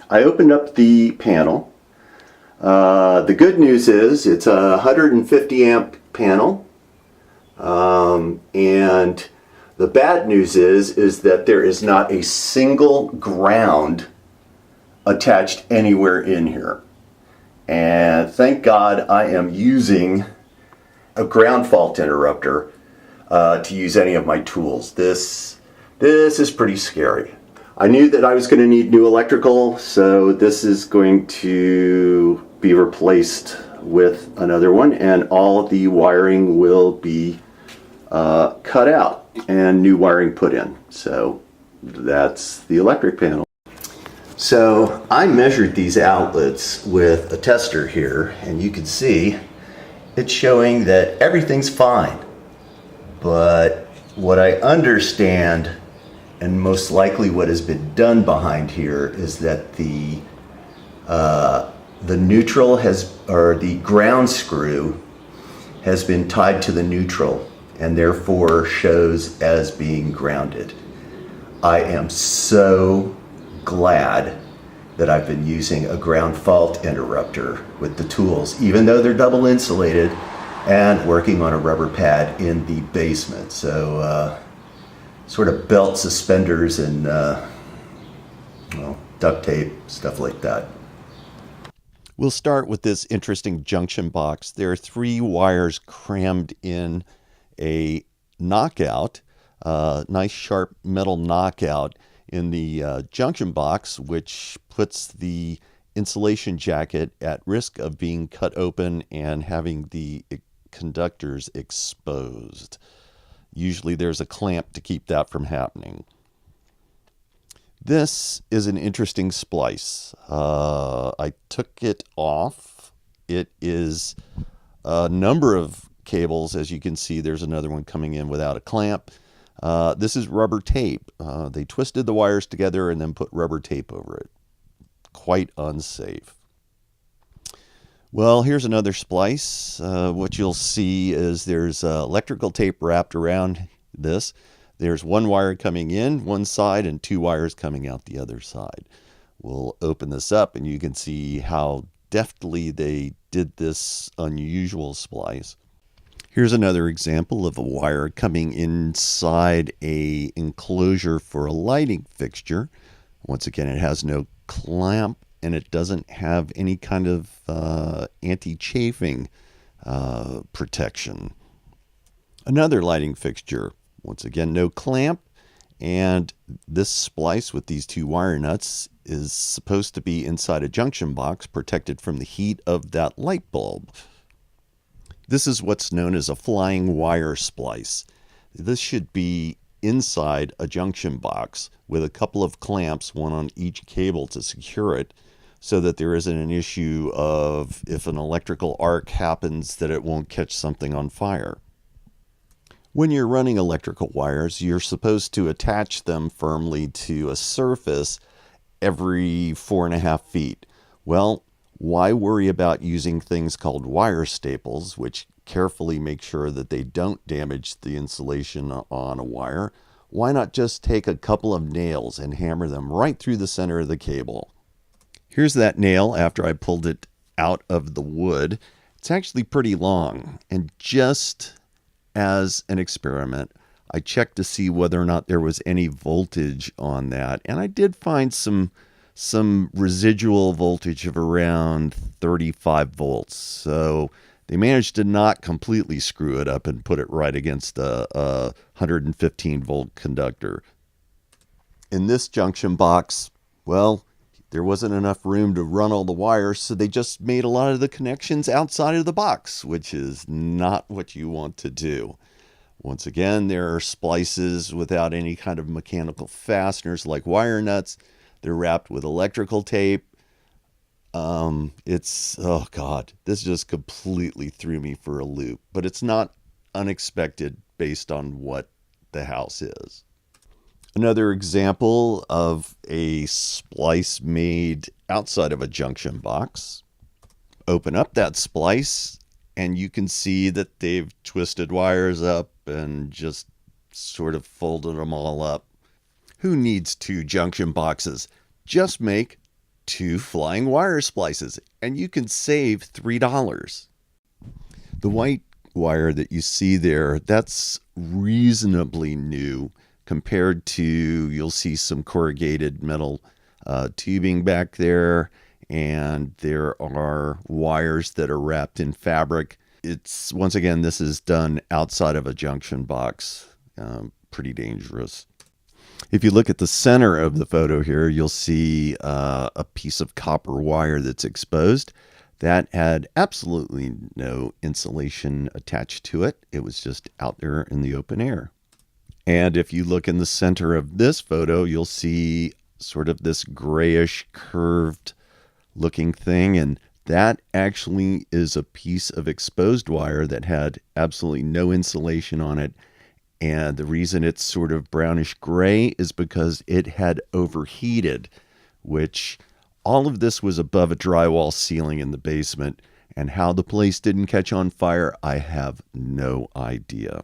I opened up the panel. The good news is it's a 150 amp panel. And the bad news is that there is not a single ground attached anywhere in here. And thank God I am using a ground fault interrupter to use any of my tools. This is pretty scary. I knew that I was going to need new electrical, so this is going to be replaced with another one, and all of the wiring will be cut out and new wiring put in. So that's the electric panel. So I measured these outlets with a tester here, and you can see it's showing that everything's fine. But what I understand, and most likely what has been done behind here, is that the neutral or the ground screw has been tied to the neutral and therefore shows as being grounded. I am so glad that I've been using a ground fault interrupter with the tools, even though they're double insulated, and working on a rubber pad in the basement. So sort of belt suspenders and duct tape, stuff like that. We'll start with this interesting junction box. There are 3 wires crammed in a knockout, nice sharp metal knockout in the junction box, which puts the insulation jacket at risk of being cut open and having the conductors exposed. Usually there's a clamp to keep that from happening. This is an interesting splice. I took it off. It is a number of cables. As you can see, there's another one coming in without a clamp. This is rubber tape. They twisted the wires together and then put rubber tape over it. Quite unsafe. Well, here's another splice. What you'll see is there's electrical tape wrapped around this. There's 1 wire coming in one side and 2 wires coming out the other side. We'll open this up and you can see how deftly they did this unusual splice. Here's another example of a wire coming inside a enclosure for a lighting fixture. Once again, it has no clamp and it doesn't have any kind of anti-chafing protection. Another lighting fixture, once again, no clamp, and this splice with these 2 wire nuts is supposed to be inside a junction box protected from the heat of that light bulb. This is what's known as a flying wire splice. This should be inside a junction box with a couple of clamps, one on each cable to secure it, so that there isn't an issue of if an electrical arc happens that it won't catch something on fire. When you're running electrical wires, you're supposed to attach them firmly to a surface every 4.5 feet. Well, why worry about using things called wire staples, which carefully make sure that they don't damage the insulation on a wire? Why not just take a couple of nails and hammer them right through the center of the cable? Here's that nail after I pulled it out of the wood. It's actually pretty long, and just as an experiment, I checked to see whether or not there was any voltage on that, and I did find some residual voltage of around 35 volts. So they managed to not completely screw it up and put it right against a 115 volt conductor. In this junction box, well, there wasn't enough room to run all the wires, so they just made a lot of the connections outside of the box, which is not what you want to do. Once again, there are splices without any kind of mechanical fasteners like wire nuts. They're wrapped with electrical tape. Oh God, this just completely threw me for a loop, but it's not unexpected based on what the house is. Another example of a splice made outside of a junction box. Open up that splice and you can see that they've twisted wires up and just sort of folded them all up. Who needs 2 junction boxes? Just make 2 flying wire splices, and you can save $3. The white wire that you see there, that's reasonably new compared to, you'll see some corrugated metal tubing back there, and there are wires that are wrapped in fabric. It's, once again, this is done outside of a junction box. Pretty dangerous. If you look at the center of the photo here, you'll see a piece of copper wire that's exposed. That had absolutely no insulation attached to it. It was just out there in the open air. And if you look in the center of this photo, you'll see sort of this grayish curved looking thing, and that actually is a piece of exposed wire that had absolutely no insulation on it. And the reason it's sort of brownish gray is because it had overheated, which all of this was above a drywall ceiling in the basement. And how the place didn't catch on fire, I have no idea.